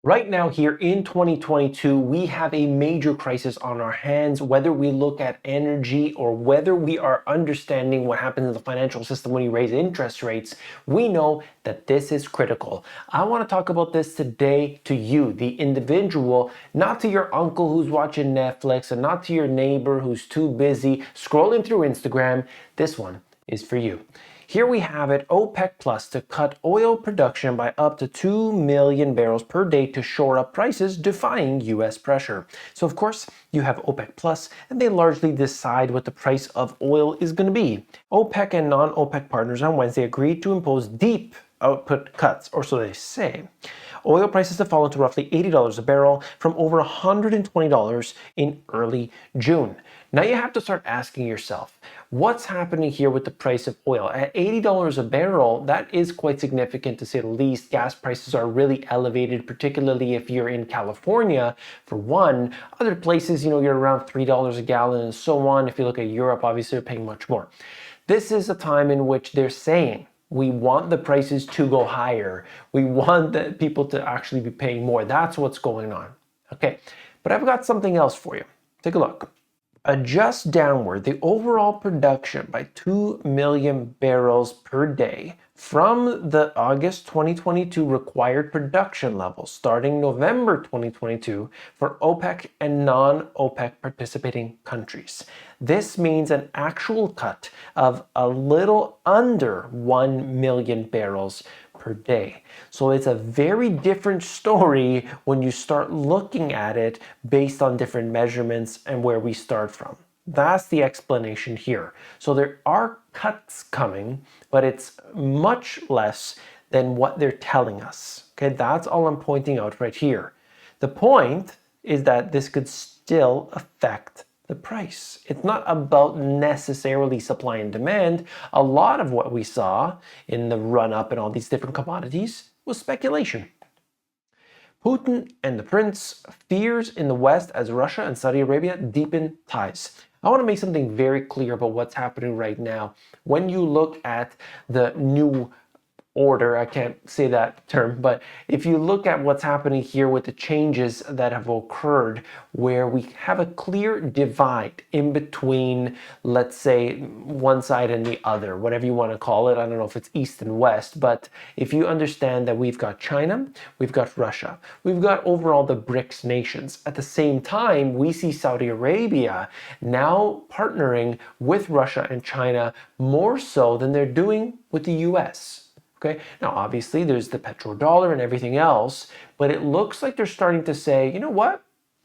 Right now, here in 2022, we have a major crisis on our hands, whether we look at energy or whether we are understanding what happens in the financial system when you raise interest rates. We know that this is critical. I want to talk about this today to you, the individual, not to your uncle who's watching Netflix and not to your neighbor who's too busy scrolling through Instagram. This one is for you. Here we have it, OPEC Plus to cut oil production by up to 2 million barrels per day to shore up prices, defying US pressure. So of course, you have OPEC Plus, and they largely decide what the price of oil is going to be. OPEC and non-OPEC partners on Wednesday agreed to impose deep output cuts, or so they say. Oil prices have fallen to roughly $80 a barrel from over $120 in early June. Now you have to start asking yourself, what's happening here with the price of oil? At $80 a barrel, that is quite significant to say the least. Gas prices are really elevated, particularly if you're in California, for one. Other places, you're around $3 a gallon and so on. If you look at Europe, obviously they're paying much more. This is a time in which they're saying, we want the prices to go higher. We want the people to actually be paying more. That's what's going on. Okay, but I've got something else for you. Take a look. Adjust downward the overall production by 2 million barrels per day from the August 2022 required production levels starting November 2022 for OPEC and non-OPEC participating countries. This means an actual cut of a little under 1 million barrels per day. So it's a very different story when you start looking at it based on different measurements and where we start from. That's the explanation here. So there are cuts coming, but it's much less than what they're telling us. Okay, that's all I'm pointing out right here. The point is that this could still affect the price. It's not about necessarily supply and demand. A lot of what we saw in the run-up in all these different commodities was speculation. Putin and the prince fears in the West as Russia and Saudi Arabia deepen ties. I want to make something very clear about what's happening right now. When you look at the new order, I can't say that term, but if you look at what's happening here with the changes that have occurred, where we have a clear divide in between, let's say, one side and the other, whatever you want to call it. I don't know if it's east and west, but if you understand that we've got China, we've got Russia, we've got overall the BRICS nations. At the same time, we see Saudi Arabia now partnering with Russia and China more so than they're doing with the US. Okay, now obviously there's the petrodollar and everything else, but it looks like they're starting to say, you know what,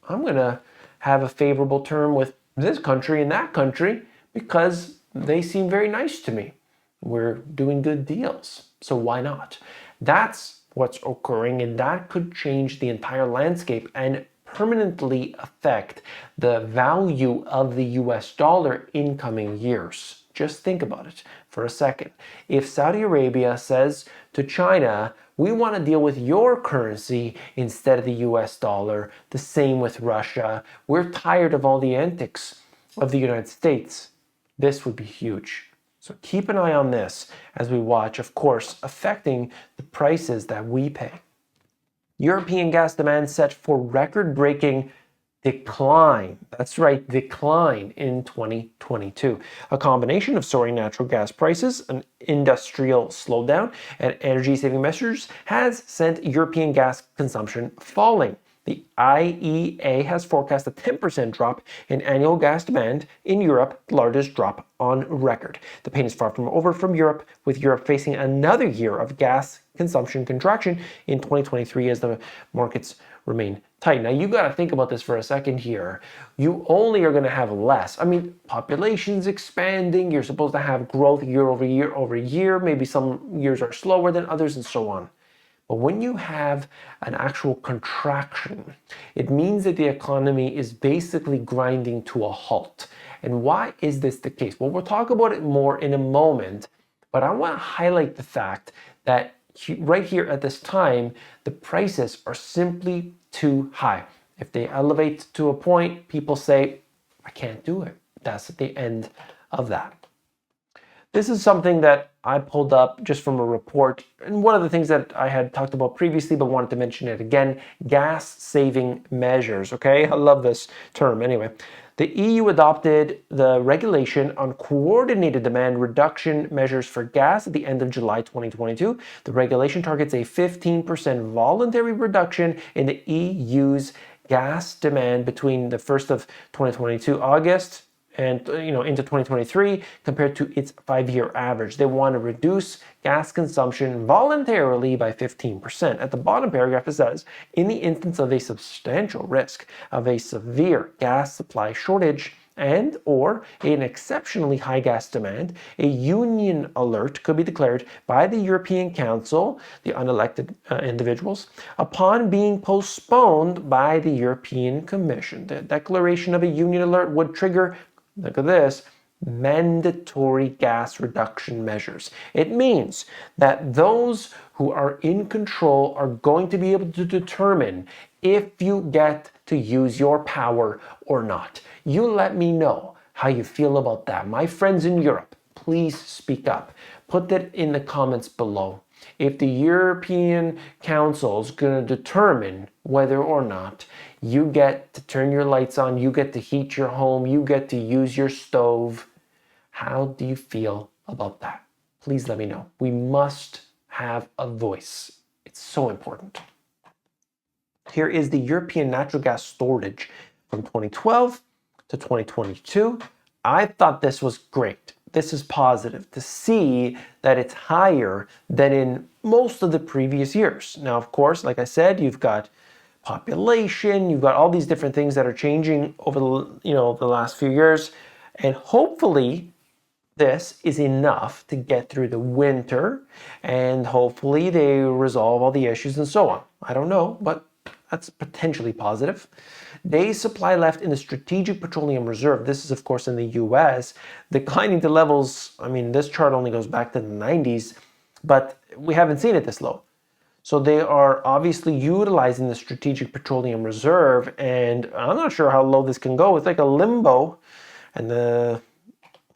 I'm going to have a favorable term with this country and that country because they seem very nice to me. We're doing good deals, so why not? That's what's occurring, and that could change the entire landscape and permanently affect the value of the US dollar in coming years. Just think about it for a second. If Saudi Arabia says to China, we want to deal with your currency instead of the US dollar, the same with Russia, we're tired of all the antics of the United States, this would be huge. So keep an eye on this as we watch, of course, affecting the prices that we pay. European gas demand set for record-breaking decline. That's right, decline in 2022. A combination of soaring natural gas prices, an industrial slowdown, and energy-saving measures has sent European gas consumption falling. The IEA has forecast a 10% drop in annual gas demand in Europe, the largest drop on record. The pain is far from over from Europe, with Europe facing another year of gas consumption contraction in 2023 as the markets remain tight. Now you got to think about this for a second here. You only are going to have less. I mean, population's expanding. You're supposed to have growth year over year. Maybe some years are slower than others and so on. But when you have an actual contraction, it means that the economy is basically grinding to a halt. And why is this the case? Well, we'll talk about it more in a moment, but I want to highlight the fact that right here at this time, the prices are simply too high. If they elevate to a point, people say, I can't do it. That's at the end of that. This is something that I pulled up just from a report, and one of the things that I had talked about previously but wanted to mention it again, gas saving measures, okay? I love this term. Anyway, the EU adopted the regulation on coordinated demand reduction measures for gas at the end of July 2022. The regulation targets a 15% voluntary reduction in the EU's gas demand between the 1st of 2022 August and into 2023 compared to its 5-year average. They want to reduce gas consumption voluntarily by 15%. At the bottom paragraph it says, in the instance of a substantial risk of a severe gas supply shortage and or an exceptionally high gas demand, a union alert could be declared by the European Council, the unelected individuals, upon being postponed by the European Commission. The declaration of a union alert would trigger, look at this, mandatory gas reduction measures. It means that those who are in control are going to be able to determine if you get to use your power or not. You let me know how you feel about that. My friends in Europe, please speak up. Put that in the comments below. If the European Council is going to determine whether or not you get to turn your lights on, you get to heat your home, you get to use your stove, how do you feel about that? Please let me know. We must have a voice. It's so important. Here is the European natural gas storage from 2012 to 2022. I thought this was great. This is positive to see that it's higher than in most of the previous years. Now, of course, like I said, you've got population, you've got all these different things that are changing over the last few years, and hopefully this is enough to get through the winter, and hopefully they resolve all the issues and so on. I don't know, but that's potentially positive. Days supply left in the Strategic Petroleum Reserve, this is of course in the US, declining to levels, I mean, this chart only goes back to the 90s, but we haven't seen it this low. So they are obviously utilizing the Strategic Petroleum Reserve, and I'm not sure how low this can go. It's like a limbo, and the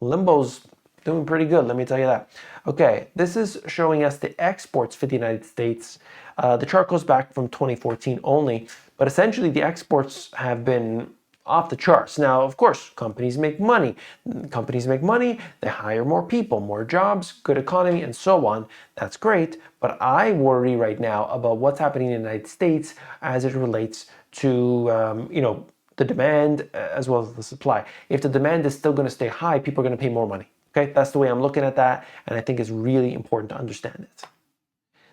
limbo's doing pretty good, let me tell you that. Okay, this is showing us the exports for the United States. The chart goes back from 2014 only, but essentially the exports have been off the charts. Now, of course, companies make money. Companies make money, they hire more people, more jobs, good economy, and so on. That's great, but I worry right now about what's happening in the United States as it relates to, the demand as well as the supply. If the demand is still going to stay high, people are going to pay more money. Okay, that's the way I'm looking at that, and I think it's really important to understand it.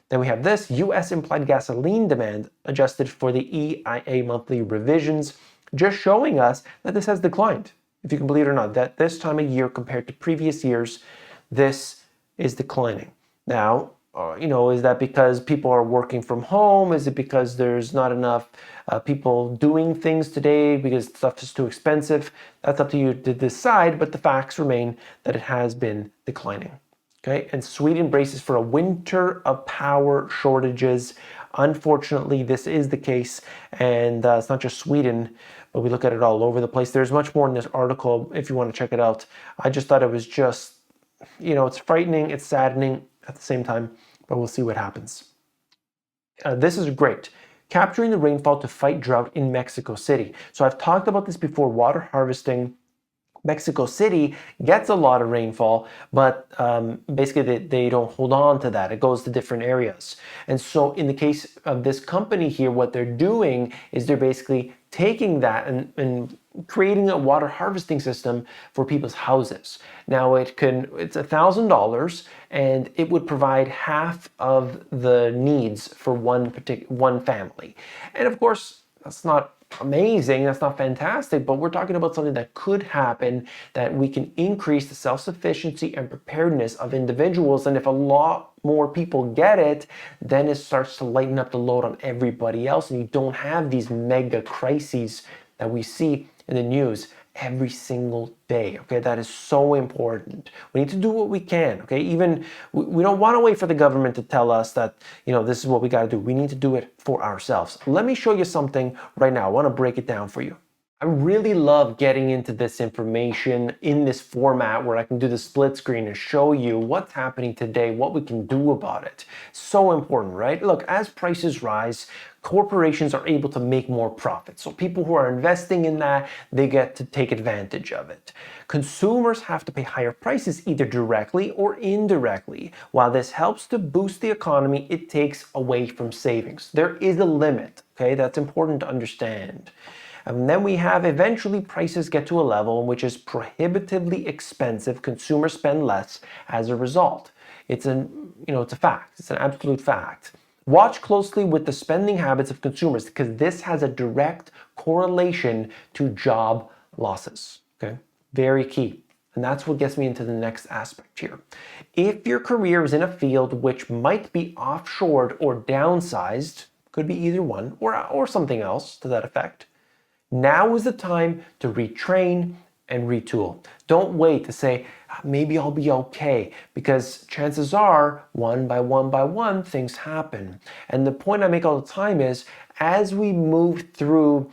Then we have this, US implied gasoline demand adjusted for the EIA monthly revisions, just showing us that this has declined, if you can believe it or not, that this time of year compared to previous years, this is declining. Now, is that because people are working from home? Is it because there's not enough people doing things today because stuff is too expensive? That's up to you to decide, but the facts remain that it has been declining. Okay, and Sweden braces for a winter of power shortages. Unfortunately, this is the case, and it's not just Sweden, but we look at it all over the place. There's much more in this article if you want to check it out. I just thought it was just, it's frightening, it's saddening at the same time, but we'll see what happens. This is great. Capturing the rainfall to fight drought in Mexico City. So I've talked about this before, water harvesting. Mexico City gets a lot of rainfall, but basically they don't hold on to that. It goes to different areas. And so in the case of this company here, what they're doing is they're basically taking that and creating a water harvesting system for people's houses. Now it's $1,000, and it would provide half of the needs for one family. And of course, that's not amazing, that's not fantastic, but we're talking about something that could happen, that we can increase the self-sufficiency and preparedness of individuals, and if a lot more people get it, then it starts to lighten up the load on everybody else, and you don't have these mega crises that we see in the news every single day. Okay, that is so important. We need to do what we can. Okay, even we don't want to wait for the government to tell us that this is what we got to do. We need to do it for ourselves. Let me show you something right now. I want to break it down for you. I really love getting into this information in this format where I can do the split screen and show you what's happening today, what we can do about it. So important, right? Look, as prices rise, corporations are able to make more profit. So people who are investing in that, they get to take advantage of it. Consumers have to pay higher prices either directly or indirectly. While this helps to boost the economy, it takes away from savings. There is a limit, okay? That's important to understand. And then we have eventually prices get to a level in which is prohibitively expensive. Consumers spend less as a result. It's it's a fact. It's an absolute fact. Watch closely with the spending habits of consumers because this has a direct correlation to job losses. Okay, very key. And that's what gets me into the next aspect here. If your career is in a field which might be offshored or downsized, could be either one or something else to that effect, now is the time to retrain and retool. Don't wait to say, maybe I'll be okay, because chances are, one by one, things happen. And the point I make all the time is, as we move through,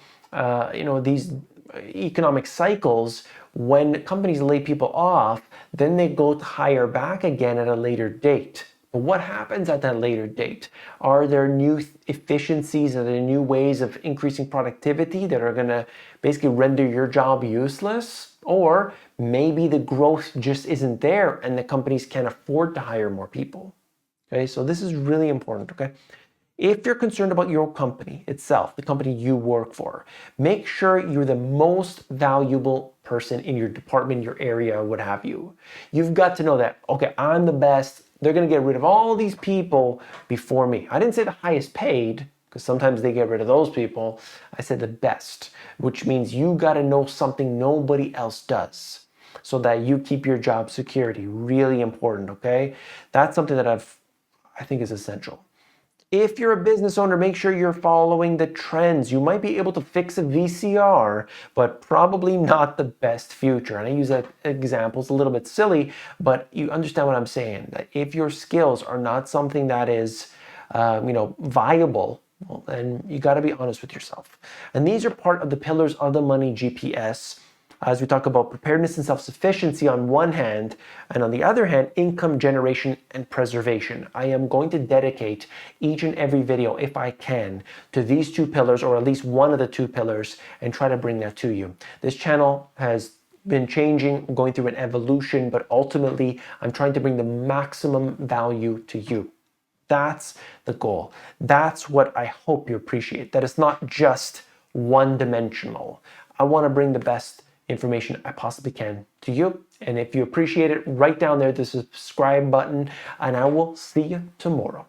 these economic cycles, when companies lay people off, then they go to hire back again at a later date. But what happens at that later date? Are there new efficiencies? Are there new ways of increasing productivity that are going to basically render your job useless? Or maybe the growth just isn't there and the companies can't afford to hire more people. Okay, so this is really important, okay? If you're concerned about your company itself, the company you work for, make sure you're the most valuable person in your department, your area, what have you. You've got to know that, okay, I'm the best. They're going to get rid of all these people before me. I didn't say the highest paid, because sometimes they get rid of those people. I said the best, which means you got to know something nobody else does so that you keep your job security. Really important, okay? That's something that I think is essential. If you're a business owner, make sure you're following the trends. You might be able to fix a VCR, but probably not the best future. And I use that example, it's a little bit silly, but you understand what I'm saying. That if your skills are not something that is, viable, well, then you got to be honest with yourself. And these are part of the pillars of the money GPS, as we talk about preparedness and self-sufficiency on one hand, and on the other hand, income generation and preservation. I am going to dedicate each and every video, if I can, to these two pillars, or at least one of the two pillars, and try to bring that to you. This channel has been changing, going through an evolution, but ultimately, I'm trying to bring the maximum value to you. That's the goal. That's what I hope you appreciate, that it's not just one-dimensional. I want to bring the best information I possibly can to you. And if you appreciate it, write down there the subscribe button, and I will see you tomorrow.